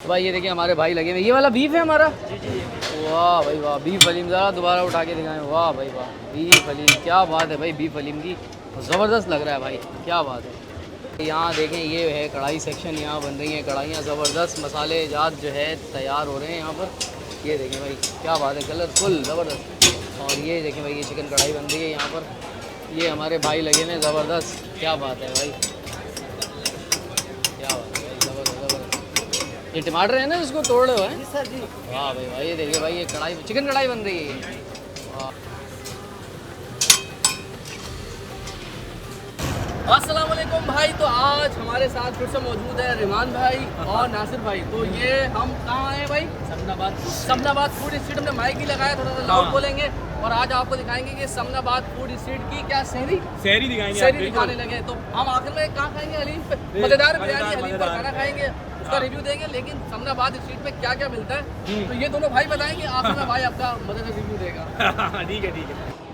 तो भाई ये देखिए हमारे भाई लगे हुए, ये वाला बीफ है हमारा। वाह भाई वाह, बीफ हलीम ज़रा दोबारा उठा के दिखाएं। वाह भाई वाह, बीफ हलीम क्या बात है भाई, बीफ हलीम की ज़बरदस्त लग रहा है भाई, क्या बात है। यहाँ देखें ये है कढ़ाई सेक्शन, यहाँ बन रही हैं कढ़ाइयाँ ज़बरदस्त, मसाले जात जो है तैयार हो रहे हैं यहाँ पर। ये देखें भाई क्या बात है, कलरफुल ज़बरदस्त। और ये देखें भाई ये चिकन कढ़ाई बन रही है यहाँ पर, ये हमारे भाई लगे हुए ज़बरदस्त, क्या बात है भाई, क्या बात है भाई, ज़बरदस्त ज़बरदस्त। ये टमाटर है ना इसको तोड़ रहे हो हैं? सर जी। वाह भाई भाई, ये देखिए भाई ये कढ़ाई चिकन कढ़ाई बन रही है। वाह। अस्सलाम वालेकुम भाई, तो आज हमारे साथ फिर से मौजूद है रिमान भाई और नासिर भाई। तो ये हम कहाँ हैं भाई? Samanabad food street. हमने माइक ही लगाया, थोड़ा सा लाउड बोलेंगे और आज आपको दिखाएंगे कि समनाबाद फूड स्ट्रीट की क्या शहरी दिखाने लगे। तो हम आखिर में कहाँ खाएंगे? हलीम पे मज़ेदार बिरयानी हलीम पर खाना खाएंगे, उसका रिव्यू देंगे। लेकिन समनाबाद स्ट्रीट में क्या क्या मिलता है तो ये दोनों भाई बताएंगे, आखिर में भाई आपका मज़ेदार रिव्यू देगा। ठीक है।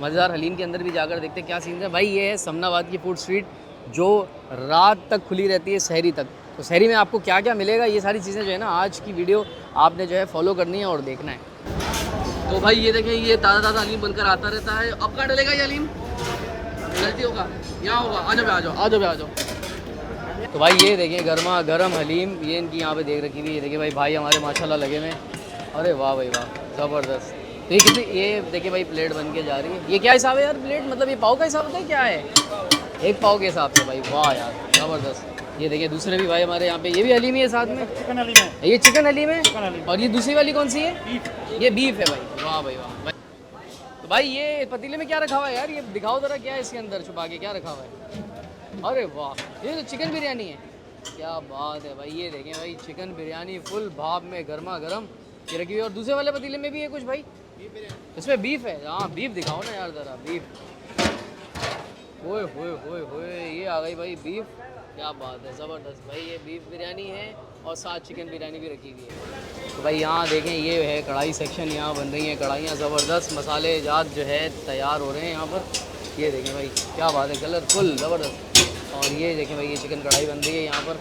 मज़ेदार हलीम के अंदर भी जाकर देखते हैं क्या सीन है भाई। ये है समनाबाद की फूड स्ट्रीट जो रात तक खुली रहती है, शहरी तक। तो शहरी में आपको क्या क्या मिलेगा, ये सारी चीज़ें जो है ना आज की वीडियो आपने जो है फॉलो करनी है और देखना है। तो भाई ये देखें, ये ताज़ा ताज़ा हलीम बनकर आता रहता है। अब कहाँ डलेगा ये हलीम? गलती होगा, यहाँ होगा। आ जाओ आ जाओ आ जाओ आ जाओ। तो भाई ये देखें गर्मा गर्म हलीम, ये इनकी यहाँ पे देख रखी हुई है। देखिए भाई भाई हमारे माशाल्लाह लगे हुए हैं। अरे वाह भाई वाह, ज़बरदस्त। तो ये कितनी, ये देखिए भाई प्लेट बन के जा रही है। ये क्या हिसाब है यार प्लेट, मतलब ये पाव का हिसाब होता है क्या है? एक पाव के हिसाब से भाई, वाह यार ज़बरदस्त। ये देखिए दूसरे भी भाई हमारे यहाँ पे, ये भी हलीम ही है साथ में। चिकन हलीम है। ये चिकन हलीम है। चिकन हलीम। और ये दूसरी वाली कौन सी है? बीफ। ये बीफ है भाई, वाह भाई वाह। तो भाई ये पतीले में क्या रखा हुआ है यार, ये दिखाओ ज़रा, क्या है इसके अंदर छुपा के क्या रखा हुआ है? अरे वाह, ये तो चिकन बिरयानी है, क्या बात है भाई। ये देखें भाई चिकन बिरयानी फुल भाप में गर्मा गर्म ये रखी हुई है। और दूसरे वाले पतीले में भी है कुछ भाई, इसमें बीफ है। हाँ बीफ दिखाओ ना यार ज़रा, बीफ। ओए होए होए होए, ये आ गई भाई बीफ, क्या बात है ज़बरदस्त भाई। ये बीफ बिरयानी है और साथ चिकन बिरयानी भी रखी हुई है। तो भाई यहाँ देखें ये है कढ़ाई सेक्शन, यहाँ बन रही हैं कढ़ाइयाँ ज़बरदस्त, मसाले जात जो है तैयार हो रहे हैं यहाँ पर। ये देखें भाई क्या बात है, कलरफुल ज़बरदस्त। और ये देखें भाई ये चिकन कढ़ाई बन रही है यहाँ पर,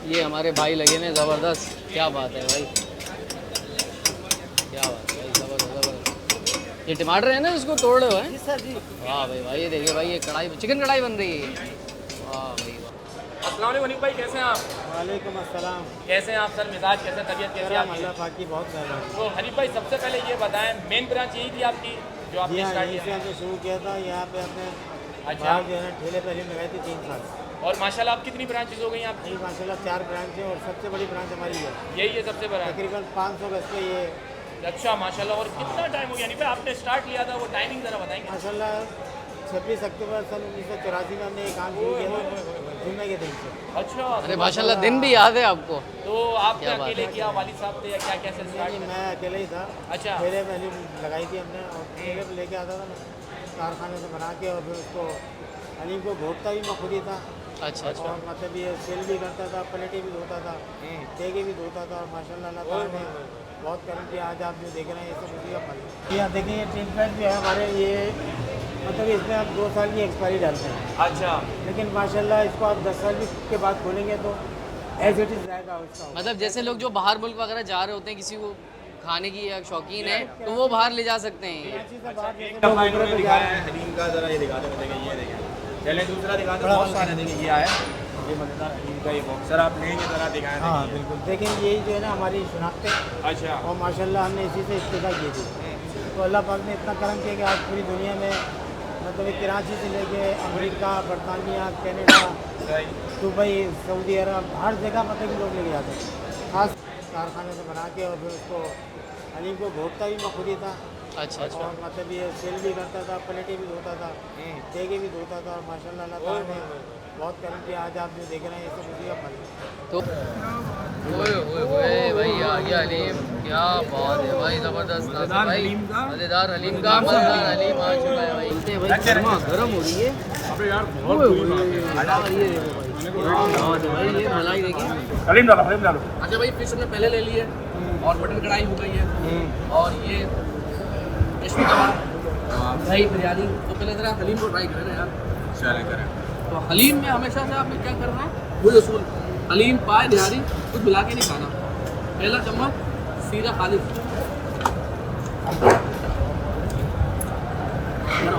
ये हमारे भाई लगे हुए ज़बरदस्त, क्या बात है भाई, क्या बात है भाई, ज़बरदस्त ज़बरदस्त। ये टमाटर है ना इसको तोड़ रहे हो हैं? सर जी। वाह भाई भाई, ये देखिए भाई ये कढ़ाई चिकन कढ़ाई बन रही है। वाह भाई वाह। अस्सलाम वालेकुम भाई, कैसे हैं आप? वालेकुम अस्सलाम। कैसे हैं आप सर? मिजाज कैसे, तबीयत कैसी है आपकी? अल्लाह पाक की बहुत मेहरबानी। तो हनीफ भाई सबसे पहले ये बताएं, मेन ब्रांच यही थी आपकी जो आपने जी हाँ, स्टार्ट यहीं से किया? हमने शुरू किया था। यहाँ पे अपने अच्छा। बाहर जो है ना ठेले पर हलीम लगाई थी 3 साल। और माशाल्लाह आप कितनी ब्रांचेज हो गई हैं आपकी? अभी माशाल्लाह 4 ब्रांच है और सबसे बड़ी ब्रांच हमारी है। यही है सबसे बड़ा? तकरीबन 500 गज पे ये। अच्छा माशाल्लाह। और कितना टाइम हो गया हनीफ भाई आपने स्टार्ट लिया था, वो टाइमिंग ज़रा बताएंगे? माशाल्लाह 26 अक्टूबर सन 1984 में हमने ये काम शुरू किया था, जुम्मे के दिन से। अच्छा। अरे माशाल्लाह, दिन भी याद है आपको? तो आपने क्या बात अकेले है। किया, वालिद साहब थे या क्या, कैसे नहीं, स्टार्ट? मैं अकेले ही था। अच्छा। ठेले में हलीम लगाई थी हमने और ठेले पर लेके आता था मैं कारखाने से बना के, और फिर उसको हलीम को घोटता भी मैं खुद ही था। अच्छा अच्छा। और मतलब ये सेल भी करता था, प्लेटें भी धोता था, देगे भी धोता था। और माशाल्लाह अल्लाह ताला ने बहुत करम किया। आज आप जो देख रहे हैं ये सब उसी का फल है। यहाँ देखिए ये टिन पैड जो है हमारे, ये मतलब इसमें आप 2 साल की एक्सपायरी डालते हैं। अच्छा। लेकिन माशाल्लाह इसको आप 10 साल के बाद खोलेंगे तो एज इट इज़ रहेगा उसका। मतलब जैसे लोग जो बाहर मुल्क वगैरह जा रहे होते हैं, किसी को खाने की या शौकीन है तो वो बाहर ले जा सकते हैं। कराची से बाहर जैसे लोग उम्र पे जा रहे हैं। हलीम का ज़रा ये दिखा दो, देखिए ये देखिए। चलिए दूसरा दिखा दो, बहुत सारे देखिए ये आया, ये मज़ेदार हलीम का ये बॉक्स। सर आप लेंगे ज़रा दिखाएं। हाँ बिल्कुल, देखें यही जो है ना हमारी शनाख्त है। अच्छा। और माशाल्लाह हमने इसी से इफ्तिदा की थी। तो अल्लाह पाक ने इतना करम किया कि आज पूरी दुनिया में मतलब कराची से लेके अमेरिका, बरतानिया, कनाडा, दुबई, सऊदी अरब, हर जगह मतलब कि लोग लेके जाते हैं। खास कारखाने से बना के और फिर उसको हलीम को घोटता भी मैं खुद ही था। अच्छा अच्छा। और मतलब ये सेल भी करता था, प्लेटें भी धोता था, देगे भी धोता था। और माशाल्लाह अल्लाह ताला ने बहुत करम किया। आज आप जो देख रहे हैं ये सब उसी का फल है। तो ओए ओए ओए भाई आ गया हलीम, क्या बात है भाई, ज़बरदस्त नासिर भाई, मज़ेदार हलीम का मज़ेदार हलीम आ चुका है भाई। बोलते हैं भाई गर्मा गर्म हो रही है। अबे यार बहुत यार ये देखो भाई, क्या बात है भाई, ये मलाई देखिए। हलीम डालो, हलीम डालो। अच्छा भाई फिश हमने पहले ले ली है और मटन कढ़ाई हो गई है और ये रेशमी कबाब, दही बिरयानी। तो पहले ज़रा हलीम को ट्राई करें ना यार। चलें करें। तो हलीम में हमेशा से आपने क्या करना है, वही उसूल, हलीम पाए निहारी कुछ मिला के नहीं खाना। पहला चम्मच सीधा खालिश,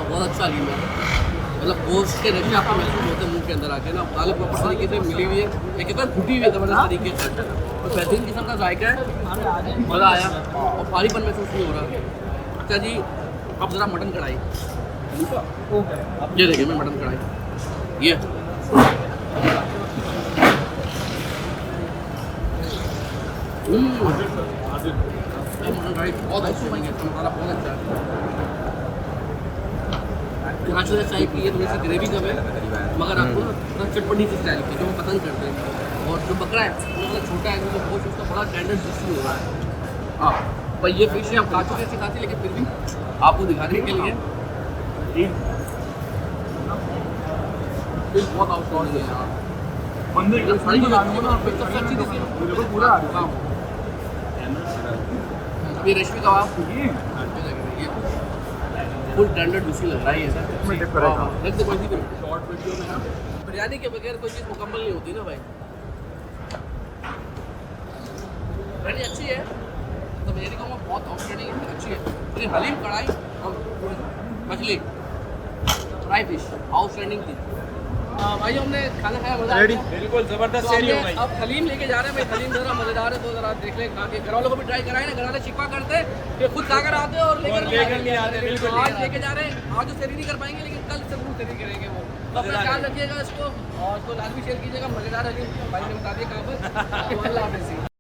बहुत अच्छा लीम है। मतलब गोश्त के नशे आपको महसूस होते हैं मुंह के अंदर आके ना। दाल प्रॉपर तरीके से मिली हुई है, एक एकदम फूटी हुई है ज़बरदस्त तरीके से। तो बेहतरीन किस्म का जायका है, मज़ा आया और भारीपन महसूस नहीं हो रहा। अच्छा जी, अब ज़रा मटन कढ़ाई, ये देखिए मैं मटन कढ़ाई, ये मटन कढ़ाई बहुत अच्छी बनी है, मसाला बहुत अच्छा है। कराची वाले चाय की ये थोड़ी सी ग्रेवी कम है, मगर आपको ना थोड़ा चटपटी सी स्टाइल की जो हम पसंद करते हैं। और जो बकरा है वो मतलब छोटा है, तो गोश्त उसका बड़ा टेंडर जूसी हो रहा है। हाँ पर ये फिश हम खा चुके ऐसी खाती, लेकिन फिर भी आपको दिखाने के लिए फिश बहुत आउटस्टैंडिंग है यहाँ। सबसे अच्छी डिश पूरा ये रेशमी कबाब फुल टेंडर जूसी लग रहा है ये सर। शॉर्ट वीडियो में ना बिरयानी के बगैर कोई चीज़ मुकम्मल नहीं होती ना भाई। बिरयानी अच्छी है तो बिरयानी कहूँगा बहुत आउटस्टैंडिंग है, अच्छी है। लेकिन हलीम कढ़ाई और मछली फ्राई फिश आउटस्टैंडिंग थी। भाई हमने खाना खाया, मजा आया, बिल्कुल जबरदस्त तो शेरी हो हमने गई। अब हलीम लेके जा रहे हैं भाई। हलीम जरा मजेदार है तो जरा देख लें खा के। घर वालों को भी ट्राई कराए ना, घर वाले शिकवा करते कि खुद खाकर आते और लेकर नहीं आते। बिल्कुल आज लेके जा रहे हैं, आज तो सेरी नहीं कर पाएंगे लेकिन कल जरूर सेरी करेंगे वो। तो अपना ख्याल रखिएगा इसको और इसको लाजमी शेयर कीजिएगा। मजेदार हलीम भाई ने बता दिया कहाँ पर। अल्लाह हाफ़िज़।